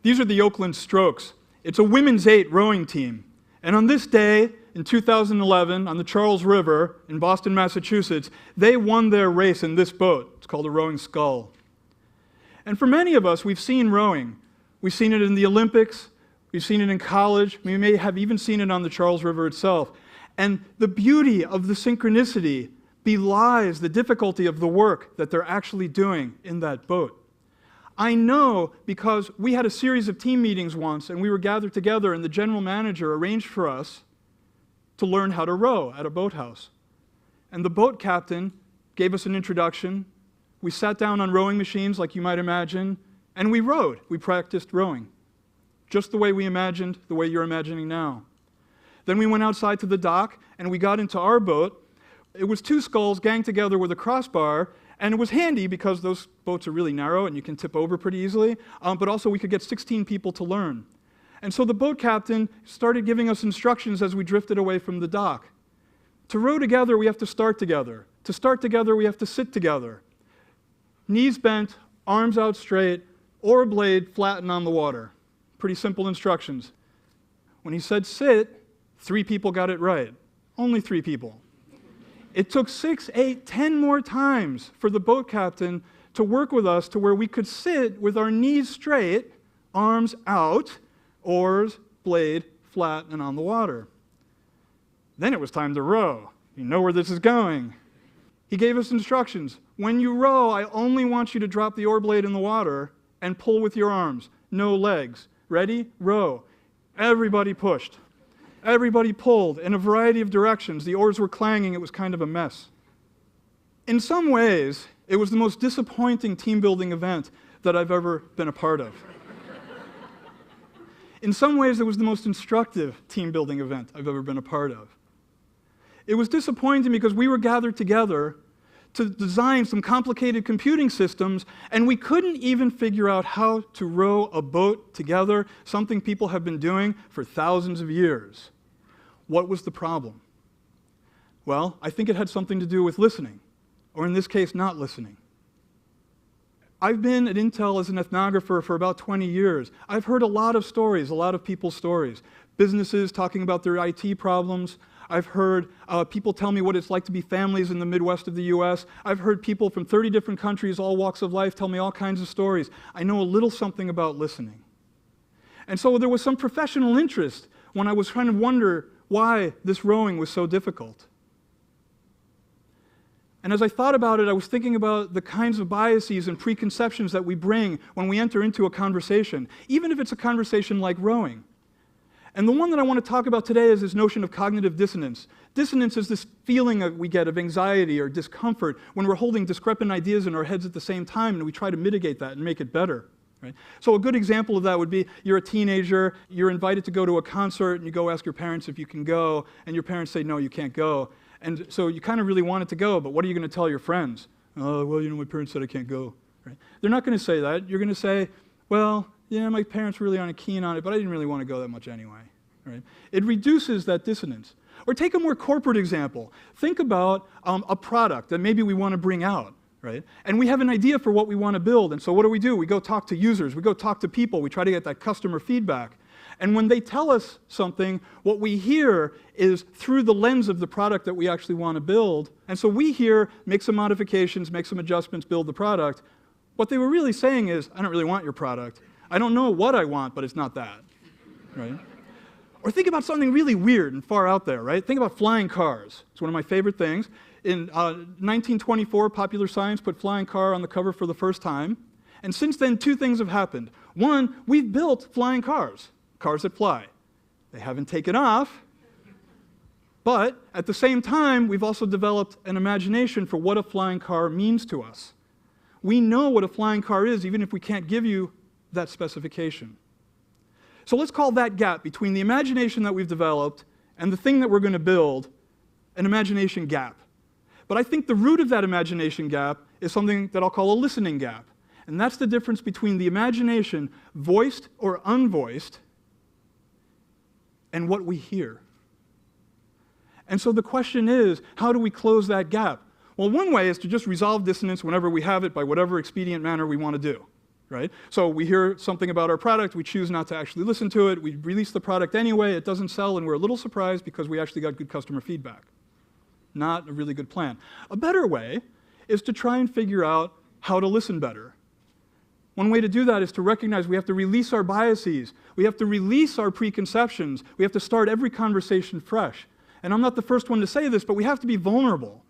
These are the Oakland Strokes. It's a women's 8 rowing team. And on this day, in 2011, on the Charles River in Boston, Massachusetts, they won their race in this boat. It's called a rowing scull. And for many of us, we've seen rowing. We've seen it in the Olympics. We've seen it in college. We may have even seen it on the Charles River itself. And the beauty of the synchronicity belies the difficulty of the work that they're actually doing in that boat. I know because we had a series of team meetings once, and we were gathered together, and the general manager arranged for us to learn how to row at a boathouse. And the boat captain gave us an introduction. We sat down on rowing machines, like you might imagine, and we rowed. We practiced rowing, just the way we imagined, the way you're imagining now. Then we went outside to the dock, and we got into our boat. It was 2 sculls ganged together with a crossbar, and it was handy because those boats are really narrow and you can tip over pretty easily, but also we could get 16 people to learn. And so the boat captain started giving us instructions as we drifted away from the dock. To row together, we have to start together. To start together, we have to sit together. Knees bent, arms out straight, oar blade flattened on the water. Pretty simple instructions. When he said sit, 3 people got it right. Only 3 people. It took 6, 8, 10 more times for the boat captain to work with us to where we could sit with our knees straight, arms out, oars, blade, flat, and on the water. Then it was time to row. You know where this is going. He gave us instructions. When you row, I only want you to drop the oar blade in the water and pull with your arms, no legs. Ready? Row. Everybody pushed. Everybody pulled in a variety of directions. The oars were clanging. It was kind of a mess. In some ways, it was the most disappointing team-building event that I've ever been a part of. In some ways, it was the most instructive team-building event I've ever been a part of. It was disappointing because we were gathered together to design some complicated computing systems, and we couldn't even figure out how to row a boat together, something people have been doing for thousands of years. What was the problem? Well, I think it had something to do with listening, or in this case, not listening. I've been at Intel as an ethnographer for about 20 years. I've heard a lot of stories, a lot of people's stories. Businesses talking about their IT problems. I've heard people tell me what it's like to be families in the Midwest of the US. I've heard people from 30 different countries, all walks of life, tell me all kinds of stories. I know a little something about listening. And so there was some professional interest when I was trying to wonder why this rowing was so difficult. And as I thought about it, I was thinking about the kinds of biases and preconceptions that we bring when we enter into a conversation, even if it's a conversation like rowing. And the one that I want to talk about today is this notion of cognitive dissonance. Dissonance is this feeling that we get of anxiety or discomfort when we're holding discrepant ideas in our heads at the same time, and we try to mitigate that and make it better. Right? So a good example of that would be you're a teenager, you're invited to go to a concert, and you go ask your parents if you can go, and your parents say, no, you can't go. And so you kind of really wanted to go, but what are you going to tell your friends? Oh, well, my parents said I can't go. Right? They're not going to say that. You're going to say, well, yeah, my parents really aren't keen on it, but I didn't really want to go that much anyway. Right? It reduces that dissonance. Or take a more corporate example. Think about a product that maybe we want to bring out. Right? And we have an idea for what we want to build, and so what do? We go talk to users, we go talk to people, we try to get that customer feedback. And when they tell us something, what we hear is through the lens of the product that we actually want to build. And so we hear, make some modifications, make some adjustments, build the product. What they were really saying is, I don't really want your product. I don't know what I want, but it's not that. Right? Or think about something really weird and far out there, right? Think about flying cars. It's one of my favorite things. In 1924, Popular Science put flying car on the cover for the first time. And since then, 2 things have happened. One, we've built flying cars, cars that fly. They haven't taken off, but at the same time, we've also developed an imagination for what a flying car means to us. We know what a flying car is, even if we can't give you that specification. So let's call that gap between the imagination that we've developed and the thing that we're going to build an imagination gap. But I think the root of that imagination gap is something that I'll call a listening gap. And that's the difference between the imagination, voiced or unvoiced, and what we hear. And so the question is, how do we close that gap? Well, one way is to just resolve dissonance whenever we have it by whatever expedient manner we want to do. right? So we hear something about our product, we choose not to actually listen to it, we release the product anyway, it doesn't sell, and we're a little surprised because we actually got good customer feedback. Not a really good plan. A better way is to try and figure out how to listen better. One way to do that is to recognize we have to release our biases, we have to release our preconceptions, we have to start every conversation fresh. And I'm not the first one to say this, but we have to be vulnerable.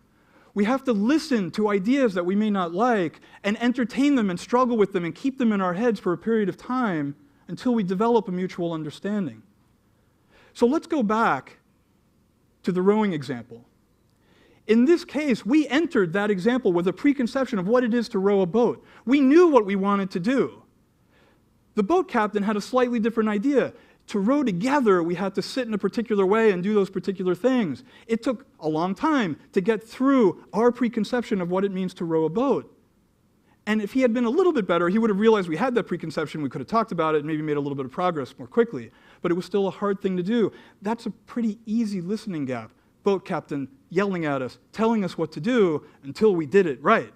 We have to listen to ideas that we may not like and entertain them and struggle with them and keep them in our heads for a period of time until we develop a mutual understanding. So let's go back to the rowing example. In this case, we entered that example with a preconception of what it is to row a boat. We knew what we wanted to do. The boat captain had a slightly different idea. To row together, we had to sit in a particular way and do those particular things. It took a long time to get through our preconception of what it means to row a boat. And if he had been a little bit better, he would have realized we had that preconception, we could have talked about it, and maybe made a little bit of progress more quickly. But it was still a hard thing to do. That's a pretty easy listening gap. Boat captain yelling at us, telling us what to do until we did it right.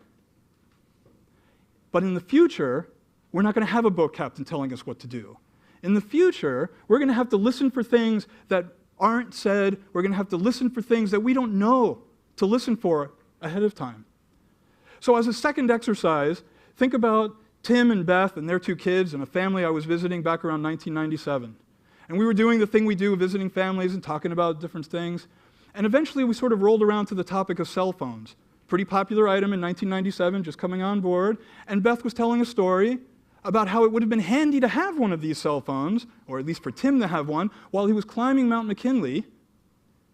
But in the future, we're not going to have a boat captain telling us what to do. In the future, we're going to have to listen for things that aren't said. We're going to have to listen for things that we don't know to listen for ahead of time. So as a second exercise, think about Tim and Beth and their two kids and a family I was visiting back around 1997. And we were doing the thing we do, visiting families and talking about different things. And eventually we sort of rolled around to the topic of cell phones. Pretty popular item in 1997, just coming on board. And Beth was telling a story about how it would have been handy to have one of these cell phones, or at least for Tim to have one, while he was climbing Mount McKinley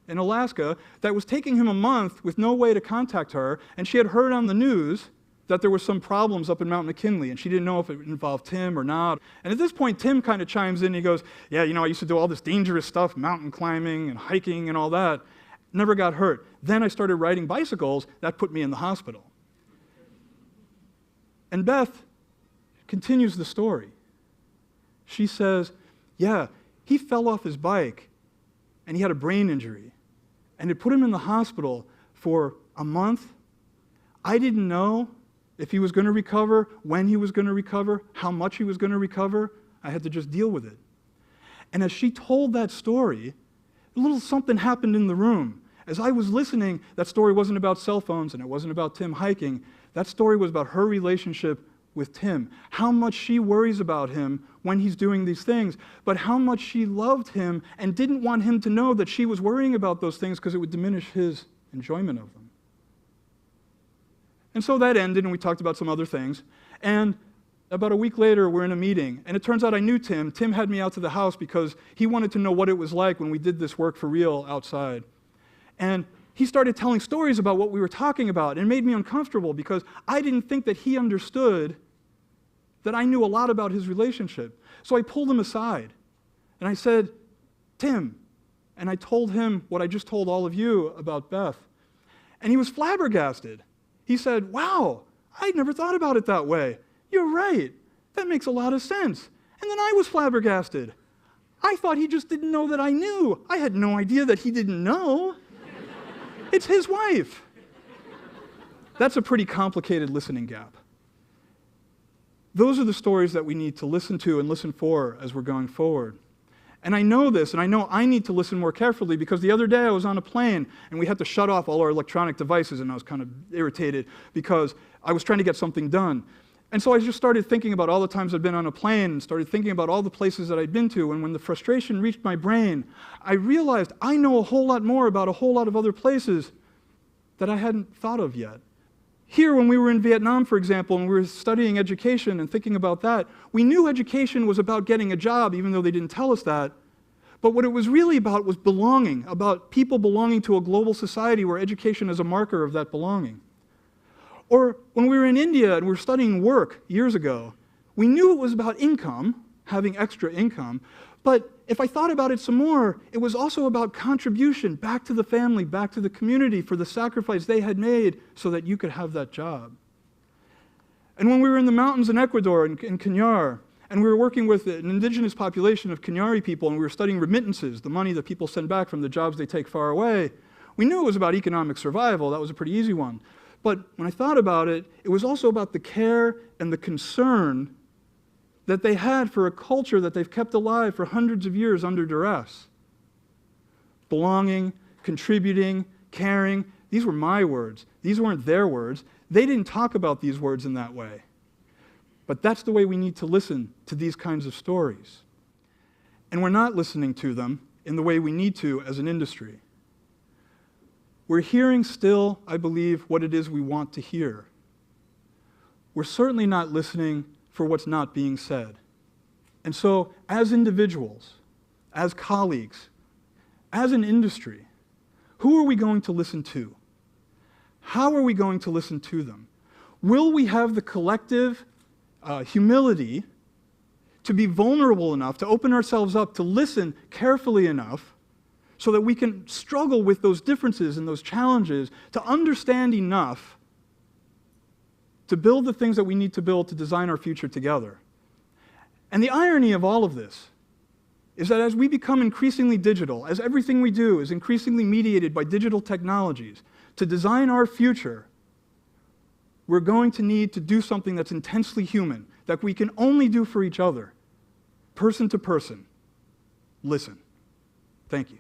in Alaska, that was taking him a month with no way to contact her, and she had heard on the news that there were some problems up in Mount McKinley, and she didn't know if it involved Tim or not. And at this point, Tim kind of chimes in, and he goes, yeah, I used to do all this dangerous stuff, mountain climbing and hiking and all that. Never got hurt. Then I started riding bicycles. That put me in the hospital. And Beth continues the story. She says, yeah, he fell off his bike and he had a brain injury and it put him in the hospital for a month. I didn't know if he was going to recover, when he was going to recover, how much he was going to recover. I had to just deal with it. And as she told that story, a little something happened in the room. As I was listening, that story wasn't about cell phones and it wasn't about Tim hiking. That story was about her relationship with Tim, how much she worries about him when he's doing these things, but how much she loved him and didn't want him to know that she was worrying about those things because it would diminish his enjoyment of them. And so that ended, and we talked about some other things. And about a week later, we're in a meeting, and it turns out I knew Tim. Tim had me out to the house because he wanted to know what it was like when we did this work for real outside. And he started telling stories about what we were talking about, and it made me uncomfortable because I didn't think that he understood that I knew a lot about his relationship. So I pulled him aside, and I said, Tim, and I told him what I just told all of you about Beth. And he was flabbergasted. He said, wow, I'd never thought about it that way. You're right. That makes a lot of sense. And then I was flabbergasted. I thought he just didn't know that I knew. I had no idea that he didn't know. It's his wife. That's a pretty complicated listening gap. Those are the stories that we need to listen to and listen for as we're going forward. And I know this, and I know I need to listen more carefully because the other day I was on a plane and we had to shut off all our electronic devices, and I was kind of irritated because I was trying to get something done. And so I just started thinking about all the times I'd been on a plane and started thinking about all the places that I'd been to, and when the frustration reached my brain, I realized I know a whole lot more about a whole lot of other places that I hadn't thought of yet. Here, when we were in Vietnam, for example, and we were studying education and thinking about that, we knew education was about getting a job, even though they didn't tell us that. But what it was really about was belonging, about people belonging to a global society where education is a marker of that belonging. Or when we were in India and we were studying work years ago, we knew it was about income, having extra income, but if I thought about it some more, it was also about contribution back to the family, back to the community for the sacrifice they had made so that you could have that job. And when we were in the mountains in Ecuador, in Cañar, and we were working with an indigenous population of Cañari people, and we were studying remittances, the money that people send back from the jobs they take far away, we knew it was about economic survival. That was a pretty easy one. But when I thought about it, it was also about the care and the concern that they had for a culture that they've kept alive for hundreds of years under duress. Belonging, contributing, caring, these were my words. These weren't their words. They didn't talk about these words in that way. But that's the way we need to listen to these kinds of stories. And we're not listening to them in the way we need to as an industry. We're hearing still, I believe, what it is we want to hear. We're certainly not listening for what's not being said. And so, as individuals, as colleagues, as an industry, who are we going to listen to? How are we going to listen to them? Will we have the collective humility to be vulnerable enough, to open ourselves up, to listen carefully enough so that we can struggle with those differences and those challenges, to understand enough to build the things that we need to build to design our future together? And the irony of all of this is that as we become increasingly digital, as everything we do is increasingly mediated by digital technologies, to design our future, we're going to need to do something that's intensely human, that we can only do for each other, person to person. Listen. Thank you.